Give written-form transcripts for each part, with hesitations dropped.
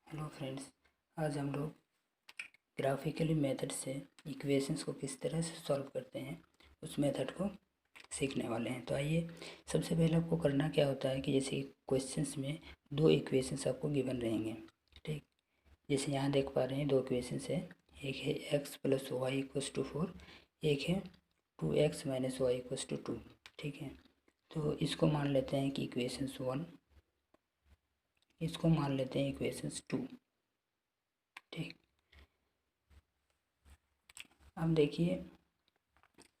Hello friends, आज हम लोग ग्राफिकली मेथड से इक्वेशंस को किस तरह से सॉल्व करते हैं उस मेथड को सीखने वाले हैं। तो आइए, सबसे पहले आपको करना क्या होता है कि जैसे क्वेश्चंस में दो इक्वेशंस आपको गिवन रहेंगे। ठीक, जैसे यहाँ देख पा रहे हैं दो इक्वेशंस है, एक है x plus y equals to 4, एक है 2x minus Y equals to 2। ठीक है, तो इसको मान लेते हैं कि इक्वेशंस 1, इसको मान लेते हैं इक्वेशंस 2। ठीक, अब देखिए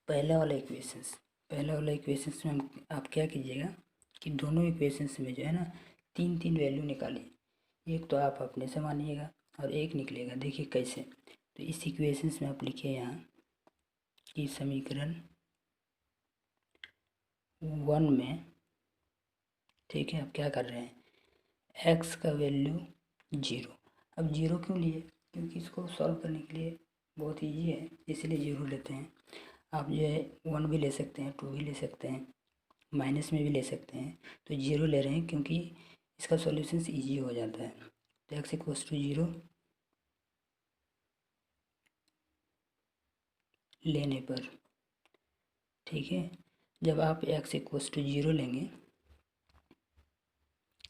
पहला वाला इक्वेशंस में हम आप क्या कीजिएगा कि दोनों इक्वेशंस में जो है ना तीन तीन वैल्यू निकालिए। एक तो आप अपने से मानिएगा और एक निकलेगा। देखिए कैसे, तो इस इक्वेशंस में आप लिखिए यहाँ कि समीकरण 1 में, ठीक है, आप क्या कर रहे हैं, x का वैल्यू 0। अब 0 क्यों लिए, क्योंकि इसको सॉल्व करने के लिए बहुत ईजी है, इसलिए 0 लेते हैं। आप जो है 1 भी ले सकते हैं, 2 भी ले सकते हैं, माइनस में भी ले सकते हैं। तो 0 ले रहे हैं क्योंकि इसका सॉल्यूशन ईजी हो जाता है। तो x इक्वस टू 0 लेने पर, ठीक है, जब आप x इक्वस टू 0 लेंगे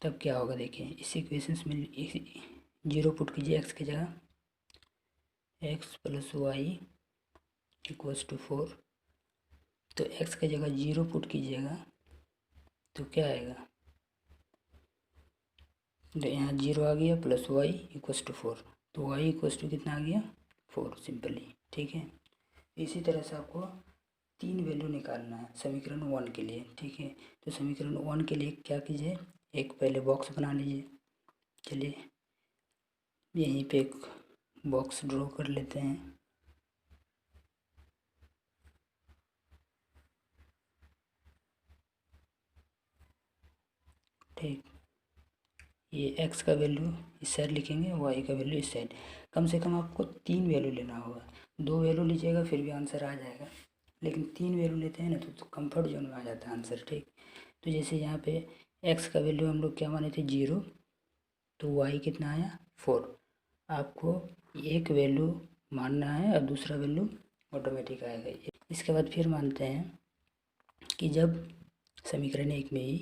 तब क्या होगा। देखिए इस इक्वेशंस में 0 पुट कीजिए x की जगह, x plus y equals to 4। तो x की जगह 0 पुट कीजिएगा तो क्या आएगा, तो यहाँ 0 आ गया प्लस वाई इक्वस टू 4। तो वाई इक्वस टू कितना आ गया, 4 सिंपली। ठीक है, इसी तरह से आपको तीन वैल्यू निकालना है समीकरण 1 के लिए। ठीक है, तो समीकरण 1 के लिए क्या कीजिए, एक पहले बॉक्स बना लीजिए। चलिए यहीं पे एक बॉक्स ड्रॉ कर लेते हैं। ठीक, ये x का वैल्यू इस साइड लिखेंगे, y का वैल्यू इस साइड। कम से कम आपको तीन वैल्यू लेना होगा। दो वैल्यू लीजिएगा फिर भी आंसर आ जाएगा, लेकिन तीन वैल्यू लेते हैं ना तो कंफर्ट जोन में आ जाता है आंसर। ठीक, तो जैसे यहाँ पे x का वैल्यू हम लोग क्या माने थे, 0, तो y कितना आया, 4। आपको एक वैल्यू मानना है और दूसरा वैल्यू ऑटोमेटिक आएगा। इसके बाद फिर मानते हैं कि जब समीकरण 1 में ही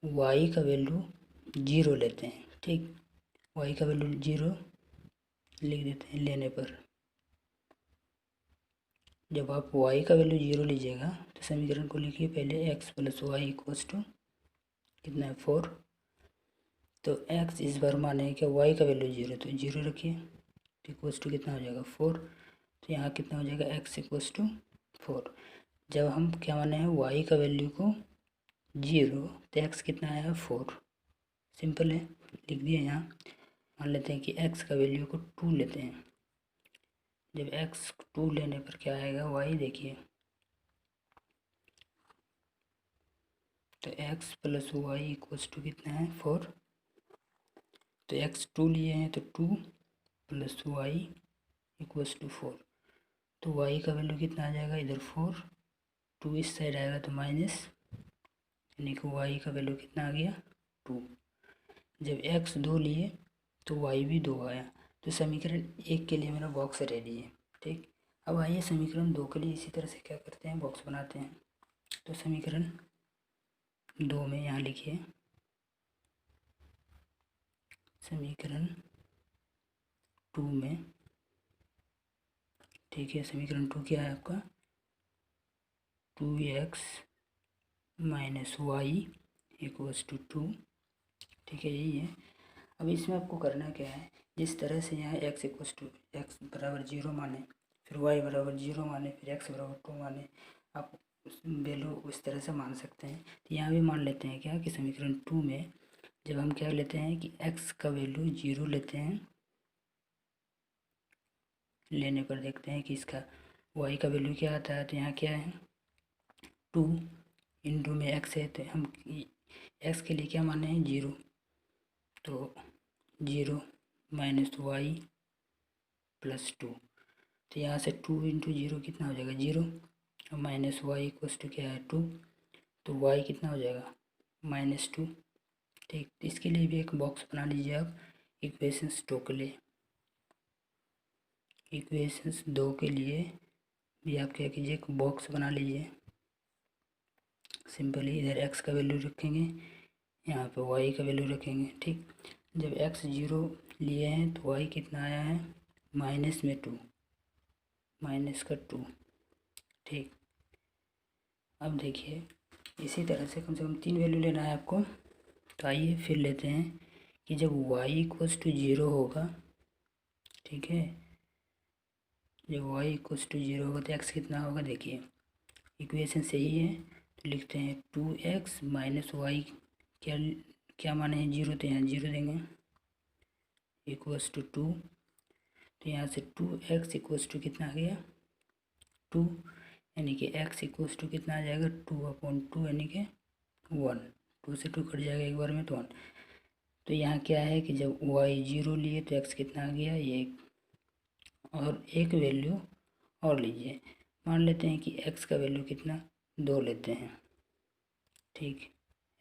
y का वैल्यू 0 लेते हैं, ठीक, y का वैल्यू 0 लिख देते हैं लेने पर। जब आप y का वैल्यू 0 लीजिएगा तो समीकरण को लिखिए पहले, x plus y equals to कितना है, 4। तो x इस बार माने कि y का वैल्यू 0, तो 0 रखिए, तो इक्वस टू कितना हो जाएगा, 4। तो यहाँ कितना हो जाएगा, x इक्वस टू 4। जब हम क्या माने हैं y का वैल्यू को 0, तो x कितना आया, 4। सिंपल है, लिख दिए यहाँ। मान लेते हैं कि x का वैल्यू को 2 लेते हैं। जब x 2 लेने पर क्या आएगा, y देखिए, तो x plus y equals to कितना है, 4। तो x 2 लिए हैं तो 2 प्लस वाई इक्वस टू 4। तो y का वैल्यू कितना आ जाएगा, इधर 4, 2 इस साइड आएगा तो माइनस, यानी कि y का वैल्यू कितना आ गया, 2। जब x 2 लिए तो y भी 2 आया। तो समीकरण 1 के लिए मेरा बॉक्स रेडी है। ठीक, अब आइए समीकरण 2 के लिए इसी तरह से क्या करते हैं, बॉक्स बनाते हैं। तो समीकरण 2 में यहाँ लिखिए, समीकरण 2 में, ठीक है, समीकरण 2 क्या है आपका, 2x minus Y equals to 2। ठीक है, यही है। अब इसमें आपको करना क्या है, जिस तरह से यहाँ x इक्वस टू एक्स बराबर 0 माने, फिर y बराबर 0 माने, फिर x बराबर 2 माने, आप वैल्यू उस तरह से मान सकते हैं। तो यहाँ भी मान लेते हैं क्या कि समीकरण 2 में जब हम क्या लेते हैं कि x का वैल्यू 0 लेते हैं, लेने पर देखते हैं कि इसका y का वैल्यू क्या आता है। तो यहाँ क्या है, 2 इंटू में x है, तो हम x के लिए क्या माने हैं, 0। तो 0 माइनस वाई प्लस 2। तो यहाँ से 2 इंटू 0 कितना हो जाएगा, 0, और माइनस वाई इक्वस टू क्या है, 2। तो y कितना हो जाएगा, -2। ठीक, तो इसके लिए भी एक बॉक्स बना लीजिए आप। इक्वेशंस 2 के लिए, इक्वेशंस 2 के लिए भी आप क्या कीजिए, एक बॉक्स बना लीजिए। सिंपली इधर x का वैल्यू रखेंगे, यहाँ पे y का वैल्यू रखेंगे। ठीक, जब x 0 लिए हैं तो y कितना आया है, माइनस में 2, माइनस का 2। ठीक, अब देखिए इसी तरह से कम 3 वैल्यू लेना है आपको। तो आइए फिर लेते हैं कि जब y इक्वल्स टू 0 होगा, ठीक है, जब y इक्वल्स टू 0 होगा तो x कितना होगा। देखिए इक्वेशन सही है तो लिखते हैं 2x माइनस वाई, क्या क्या माने हैं 0, तो यहाँ 0 देंगे, इक्वल्स टू 2। तो यहाँ से 2x इक्वल्स टू कितना आ गया 2, यानी कि x इक्वल्स टू कितना आ जाएगा 2/2, यानी कि 1। 2 से 2 कट जाएगा एक बार में तो 1। तो यहाँ क्या है कि जब y 0 लिए तो x कितना आ गया, ये और एक वैल्यू और लीजिए, मान लेते हैं कि x का वैल्यू कितना 2 लेते हैं। ठीक,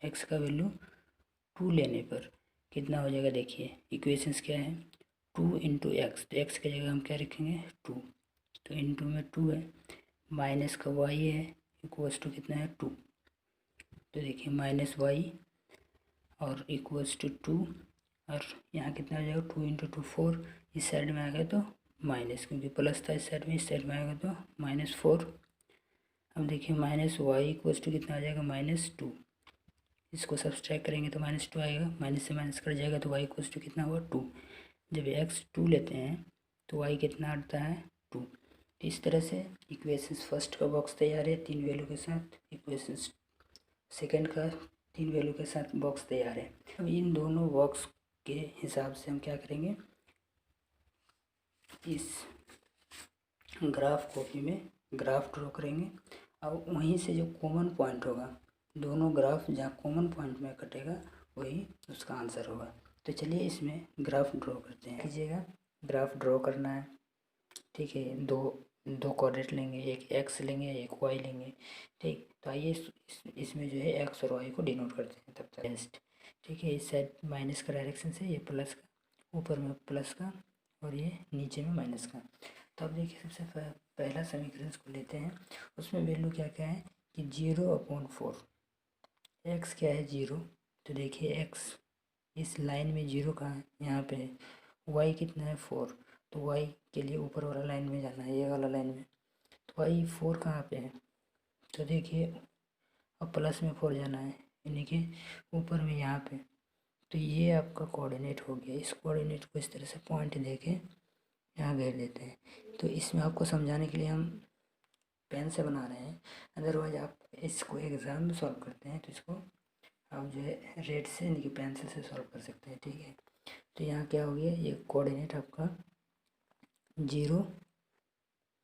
x का वैल्यू 2 लेने पर कितना हो जाएगा। देखिए इक्वेशंस क्या है, 2 इंटू एक्स, तो x की जगह हम क्या रखेंगे 2, तो इंटू में 2 है, माइनस का y है, इक्वल्स टू कितना है 2। तो देखिए माइनस y और इक्वल्स टू 2, और यहाँ कितना आ जाएगा 2 इंटू 2 4, इस साइड में आ गया तो माइनस, क्योंकि प्लस था इस साइड में आएगा तो -4। अब देखिए माइनस वाई इक्वल्स टू कितना आ जाएगा -2, इसको सब्सट्रैक्ट करेंगे तो -2 आएगा, माइनस से माइनस कट जाएगा तो y इक्वल्स टू कितना हुआ 2। जब x 2 लेते हैं तो y कितना आता है 2। तो इस तरह से इक्वेशंस फर्स्ट का बॉक्स तैयार है 3 वैल्यू के साथ, इक्वेशंस सेकंड का 3 वैल्यू के साथ बॉक्स तैयार है। अब इन दोनों बॉक्स के हिसाब से हम क्या करेंगे, इस ग्राफ कॉपी में ग्राफ ड्रॉ करेंगे। अब वहीं से जो कॉमन पॉइंट होगा, दोनों ग्राफ जहाँ कॉमन पॉइंट में कटेगा वही उसका आंसर होगा। तो चलिए इसमें ग्राफ ड्रॉ करते हैं। कीजिएगा, ग्राफ ड्रॉ करना है। ठीक है, दो कोऑर्डिनेट लेंगे, एक x लेंगे एक y लेंगे। ठीक, तो आइए इसमें जो है x और y को डिनोट करते हैं तब तक। ठीक है, इस साइड माइनस का डायरेक्शन से, ये प्लस का, ऊपर में प्लस का और ये नीचे में माइनस का। तो अब देखिए सबसे पहला समीकरण इसको लेते हैं, उसमें वैल्यू क्या क्या है कि 0/4, x क्या है 0। तो देखिए x इस लाइन में 0 कहाँ है, यहाँ पे है। y कितना है 4, तो y के लिए ऊपर वाला लाइन में जाना है, ये वाला लाइन में। तो y 4 कहाँ पे है, तो देखिए अब प्लस में 4 जाना है, यानी कि ऊपर में यहाँ पे। तो ये आपका कोऑर्डिनेट हो गया। इस कोऑर्डिनेट को इस तरह से पॉइंट दे के यहाँ घेर लेते हैं। तो इसमें आपको समझाने के लिए हम पेन से बना रहे हैं, अदरवाइज आप इसको एग्ज़ाम में सॉल्व करते हैं तो इसको आप जो है रेड से यानी कि पेंसिल से सॉल्व कर सकते हैं। ठीक है, तो यहाँ क्या हो गया, ये कोऑर्डिनेट आपका 0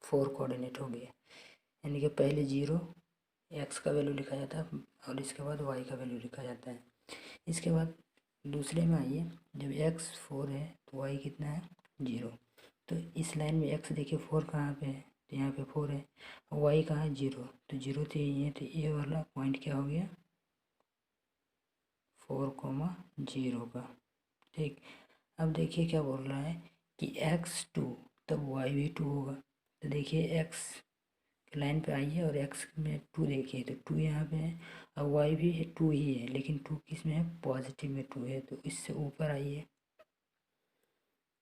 4 कोऑर्डिनेट हो गया, यानी कि पहले 0 x का वैल्यू लिखा जाता है और इसके बाद y का वैल्यू लिखा जाता है। इसके बाद दूसरे में आइए, जब x 4 है तो y कितना है 0। तो इस लाइन में x देखिए 4 कहाँ पे है, तो यहाँ पे 4 है, और y कहाँ है 0, तो 0 तो यही है। तो ये वाला पॉइंट क्या हो गया 4,0 का। ठीक, अब देखिए क्या बोल रहा है कि x 2 तब y भी 2 होगा। तो देखिए x लाइन पे आइए और x में 2 देखिए, तो 2 यहाँ पे है और y भी 2 ही है, लेकिन 2 किस में है, पॉजिटिव में 2 है। तो इससे ऊपर आइए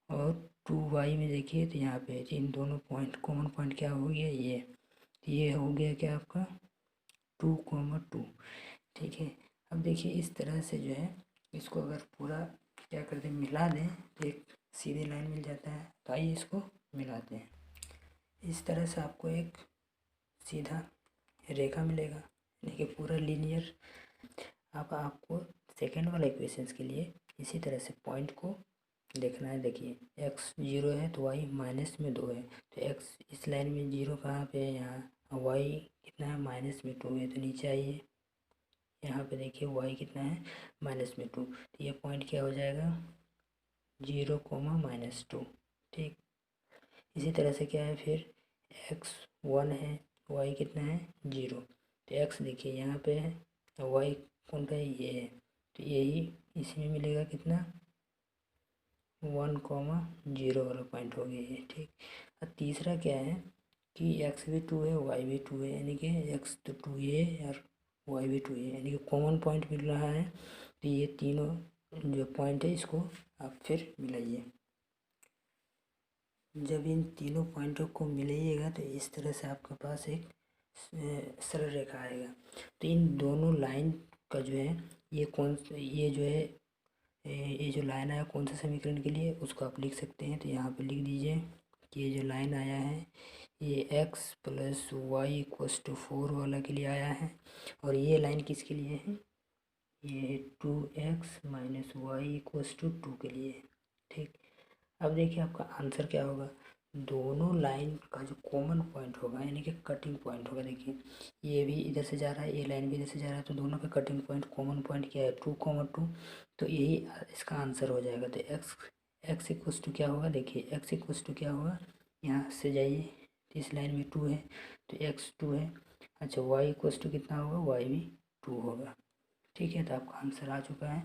और 2y में देखिए तो यहाँ पे इन दोनों पॉइंट कॉमन पॉइंट क्या हो गया, ये हो गया क्या आपका 2,2। ठीक है, अब देखिए इस तरह से जो है इसको अगर पूरा क्या करते हैं मिला दें तो एक सीधी लाइन मिल जाता है। तो आइए इसको मिलाते हैं। इस तरह से आपको एक सीधा रेखा मिलेगा, यानी कि पूरा लीनियर। अब आपको सेकेंड वाला इक्वेशंस के लिए इसी तरह से पॉइंट को देखना है। देखिए x 0 है तो y माइनस में 2 है, तो x इस लाइन में 0 कहाँ पे है, यहाँ, y कितना है -2 है। तो नीचे आइए, यहाँ पे देखिए y कितना है -2, तो ये पॉइंट क्या हो जाएगा 0,-2। ठीक, इसी तरह से क्या है फिर x 1 है, y कितना है 0। तो x देखिए यहाँ पे है और y कौन का है, ये है। तो यही इसमें मिलेगा कितना 1,0 वाला पॉइंट हो गया ये, ठीक। अब तीसरा क्या है कि एक्स भी 2 है, वाई भी 2 है, यानी कि एक्स तो 2 ही है और वाई भी 2 ही है, यानी कि कॉमन पॉइंट मिल रहा है। तो ये तीनों जो पॉइंट है इसको आप फिर मिलाइए। जब इन तीनों पॉइंटों को मिलाइएगा तो इस तरह से आपके पास एक सरल रेखा आएगा। तो इन दोनों लाइन का जो है ये जो है ये जो लाइन आया कौन सा समीकरण के लिए, उसको आप लिख सकते हैं। तो यहाँ पे लिख दीजिए कि ये जो लाइन आया है ये x plus y equals to 4 वाला के लिए आया है, और ये लाइन किसके लिए है, ये 2x minus Y equals to 2 के लिए, ठीक। अब देखिए आपका आंसर क्या होगा, दोनों लाइन का जो कॉमन पॉइंट होगा यानी कि कटिंग पॉइंट होगा, देखिए ये भी इधर से जा रहा है, ये लाइन भी इधर से जा रहा है, तो दोनों का कटिंग पॉइंट कॉमन पॉइंट क्या है 2,2, तो यही इसका आंसर हो जाएगा। तो एक्स इक्वस टू क्या होगा, देखिए एक्स इक्वस टू क्या होगा, यहाँ से जाइए तो इस लाइन में 2 है तो एक्स 2 है। अच्छा वाई इक्वस टू कितना होगा, वाई भी 2 होगा, ठीक है। तो आपका आंसर आ चुका है।